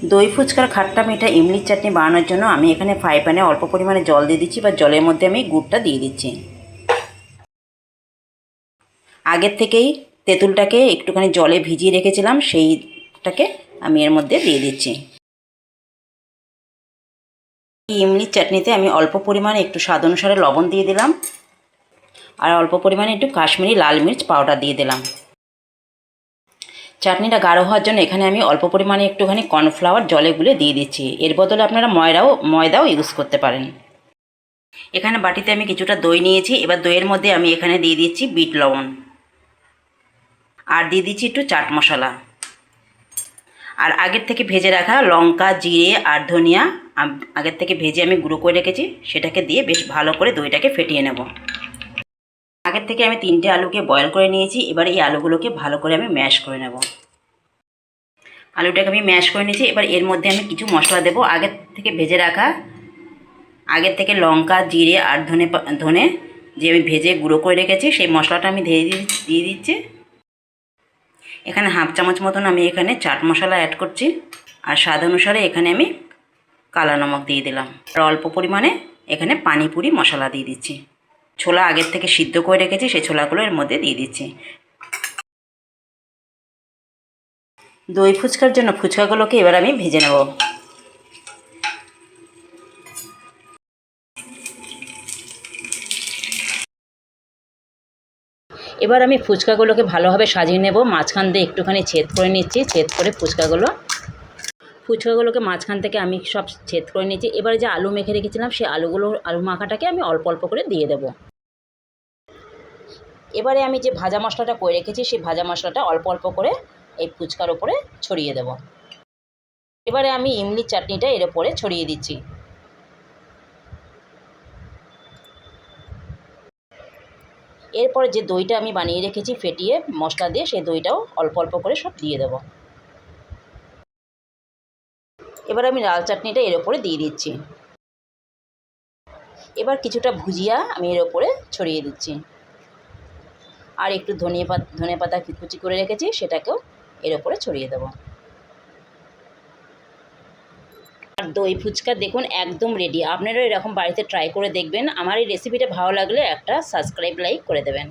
দই ফুচকার খাট্টা মিঠা ইমলির চাটনি বানানোর জন্য আমি এখানে ফ্রাই প্যানে অল্প পরিমাণে জল দিয়ে দিচ্ছি, বা জলের মধ্যে আমি গুড়টা দিয়ে দিচ্ছি। আগের থেকেই তেঁতুলটাকে একটুখানি জলে ভিজিয়ে রেখেছিলাম, সেইটাকে আমি এর মধ্যে দিয়ে দিচ্ছি। এই ইমলির চাটনিতে আমি অল্প পরিমাণে একটু স্বাদ অনুসারে লবণ দিয়ে দিলাম, আর অল্প পরিমাণে একটু কাশ্মীরি লাল মির্চ পাউডার দিয়ে দিলাম। চাটনিটা গাঢ় হওয়ার জন্য এখানে আমি অল্প পরিমাণে একটুখানি কর্নফ্লাওয়ার জলে গুলে দিয়ে দিচ্ছি। এর বদলে আপনারা ময়দাও ইউজ করতে পারেন। এখানে বাটিতে আমি কিছুটা দই নিয়েছি। এবার দইয়ের মধ্যে আমি এখানে দিয়ে দিচ্ছি বিট লবণ, আর দিয়ে দিচ্ছি একটু চাট মশলা, আর আগের থেকে ভেজে রাখা লঙ্কা, জিরে আর ধনিয়া আগের থেকে ভেজে আমি গুঁড়ো করে রেখেছি, সেটাকে দিয়ে বেশ ভালো করে দইটাকে ফেটিয়ে নেব। আগের থেকে আমি 3টে আলুকে বয়েল করে নিয়েছি। এবার এই আলুগুলোকে ভালো করে আমি ম্যাশ করে নেব। আলুটাকে আমি ম্যাশ করে নিয়েছি। এবার এর মধ্যে আমি কিছু মশলা দেবো। আগের থেকে ভেজে রাখা, আগের থেকে লঙ্কা, জিরে আর ধনে যে আমি ভেজে গুঁড়ো করে রেখেছি, সেই মশলাটা আমি দিয়ে দিচ্ছি। এখানে হাফ চামচ মতন আমি এখানে চাট মশলা অ্যাড করছি, আর স্বাদ অনুসারে এখানে আমি কালো নমক দিয়ে দিলাম, আর অল্প পরিমাণে এখানে পানিপুরি মশলা দিয়ে দিচ্ছি। ছোলা আগের থেকে সিদ্ধ করে রেখেছি, সেই ছোলাগুলো এর মধ্যে দিয়ে দিচ্ছি। দই ফুচকার জন্য ফুচকাগুলোকে এবার আমি ভেজে নেব। এবার আমি ফুচকাগুলোকে ভালোভাবে সাজিয়ে নেব। মাঝখান দিয়ে একটুখানি ছেদ করে নিচ্ছি। ছেদ করে ফুচকাগুলোকে মাঝখান থেকে আমি সব ছেদ করে নিচ্ছি। এবারে যে আলু মেখে রেখেছিলাম, সেই আলু মাখাটাকে আমি অল্প অল্প করে দিয়ে দেব। এবারে আমি যে ভাজা মশলাটা করে রেখেছি, সেই ভাজা মশলাটা অল্প অল্প করে এই ফুচকার ওপরে ছড়িয়ে দেব। এবারে আমি ইমলির চাটনিটা এর ওপরে ছড়িয়ে দিচ্ছি। এরপরে যে দইটা আমি বানিয়ে রেখেছি ফেটিয়ে মশলা দিয়ে, সেই দইটাও অল্প অল্প করে সব দিয়ে দেব। এবার আমি লাল চাটনিটা এর ওপরে দিয়ে দিচ্ছি। এবার কিছুটা ভুজিয়া আমি এর ওপরে ছড়িয়ে দিচ্ছি, আর একটু ধনে পাতা কুচি করে রেখেছি, সেটাকেও এর ওপরে ছড়িয়ে দেব। আর দই ফুচকা দেখুন একদম রেডি। আপনারাও এরকম বাড়িতে ট্রাই করে দেখবেন। আমার এই রেসিপিটা ভালো লাগলে একটা সাবস্ক্রাইব, লাইক করে দেবেন।